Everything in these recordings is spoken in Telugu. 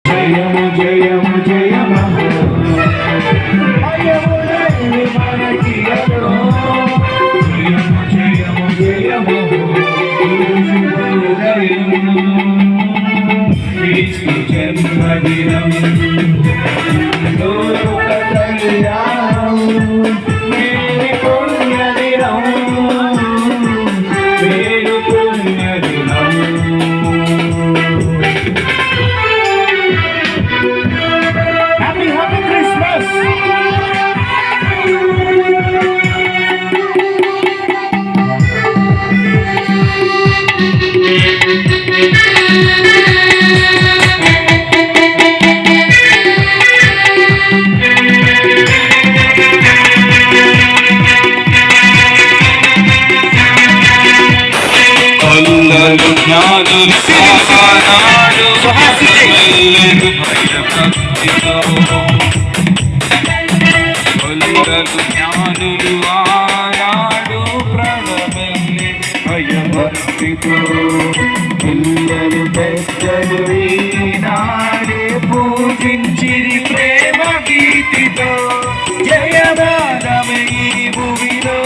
జయము జయము జయము అయ్యముడైని మనకియలో జయము జయము జయము క్రీస్తు జన్మదినం లోక కళ్యాణం మేలు పుణ్యదినం మేలు పుణ్యదినం హ్యాపీ హ్యాపీ క్రిస్మస్ కొందరు జ్ఞానులు ఆనాడు వెళ్ళెను భయభక్తితో కొందరు జ్ఞానులు ఆనాడు ప్రణవెల్లెను భయభక్తితో పిల్లలు పెద్దలు ఈనాడే పూజించిరి ప్రేమ గీతితో జయదానమే ఈ భూమిలో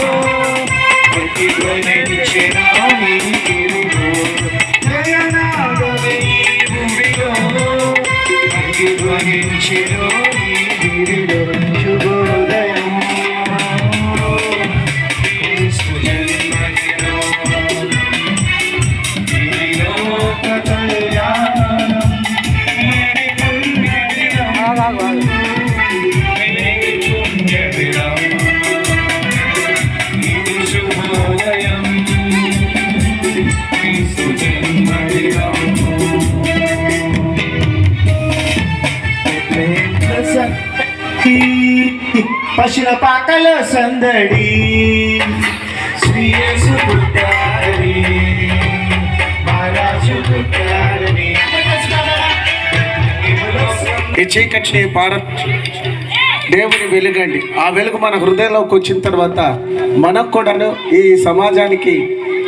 ప్రతిధ్వనించిన శుభోదయం పశుల పాకలో సందడి శ్రీయేసు పుట్టారని మహారాజు పుట్టారని ఈ చీకటిని దేవుని వెలుగండి. ఆ వెలుగు మన హృదయంలోకి వచ్చిన తర్వాత మనకు కూడాను ఈ సమాజానికి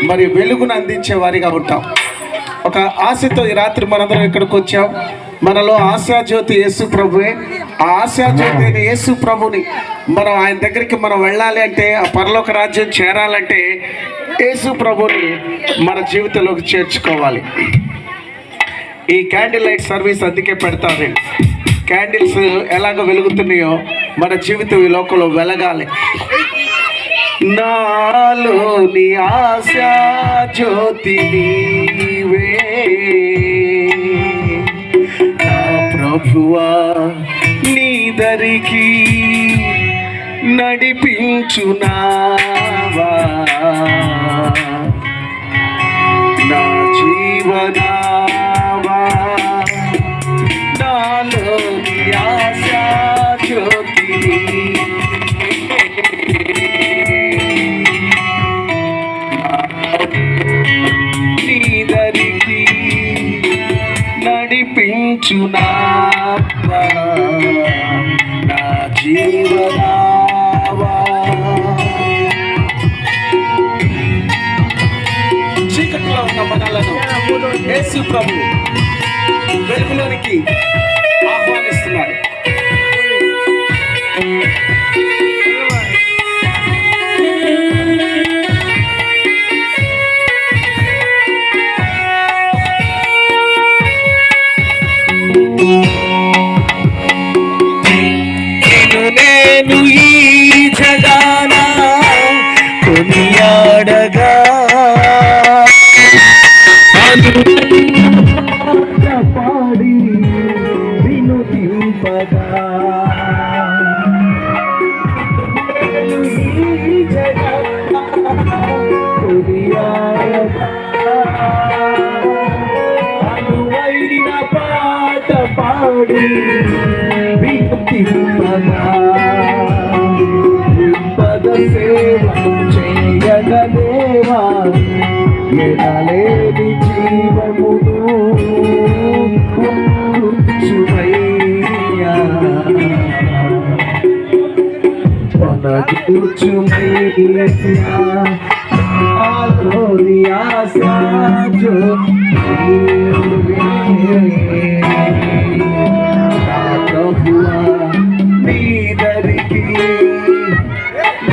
మరి వెలుగును అందించే వారిగా ఉంటాం. ఒక ఆశతో ఈ రాత్రి మనందరం ఇక్కడికి వచ్చాం. మనలో ఆశాజ్యోతి యేసు ప్రభువే. ఆ ఆశాజ్యోతి అయిన యేసు ప్రభుని మనం ఆయన దగ్గరికి మనం వెళ్ళాలి అంటే, ఆ పరలోక రాజ్యం చేరాలంటే యేసు ప్రభుని మన జీవితంలోకి చేర్చుకోవాలి. ఈ క్యాండిల్ లైట్ సర్వీస్ అందుకే పెడతారు. క్యాండిల్స్ ఎలాగ వెలుగుతున్నాయో మన జీవితం ఈ లోకంలో వెలగాలి. నాలోని ఆశా జ్యోతి నీవే నా ప్రభువా, నీ దరికి నడిపించునావా నా జీవనావా, నాలోని ఆశా జ్యోతి నీదరికి నడిపించునావా నా జీవనావా. చీకట్లో ఉన్న మనలను యేసు ప్రభు వెలుగులోనికి ఆహ్వానిస్తున్నారు. నేను ఈ జగాన కొనియాడగా పాడి వినుతింపగా ఈ జగాన కొనియాడగా అనువైన పాట పాడి పద సేవ చేయగలేవా ఎనలేని జీవమును కూర్చుమయ్యా కూర్చుమయ్యా ఆలోని ఆశా జ్యోతి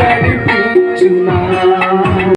నడిపి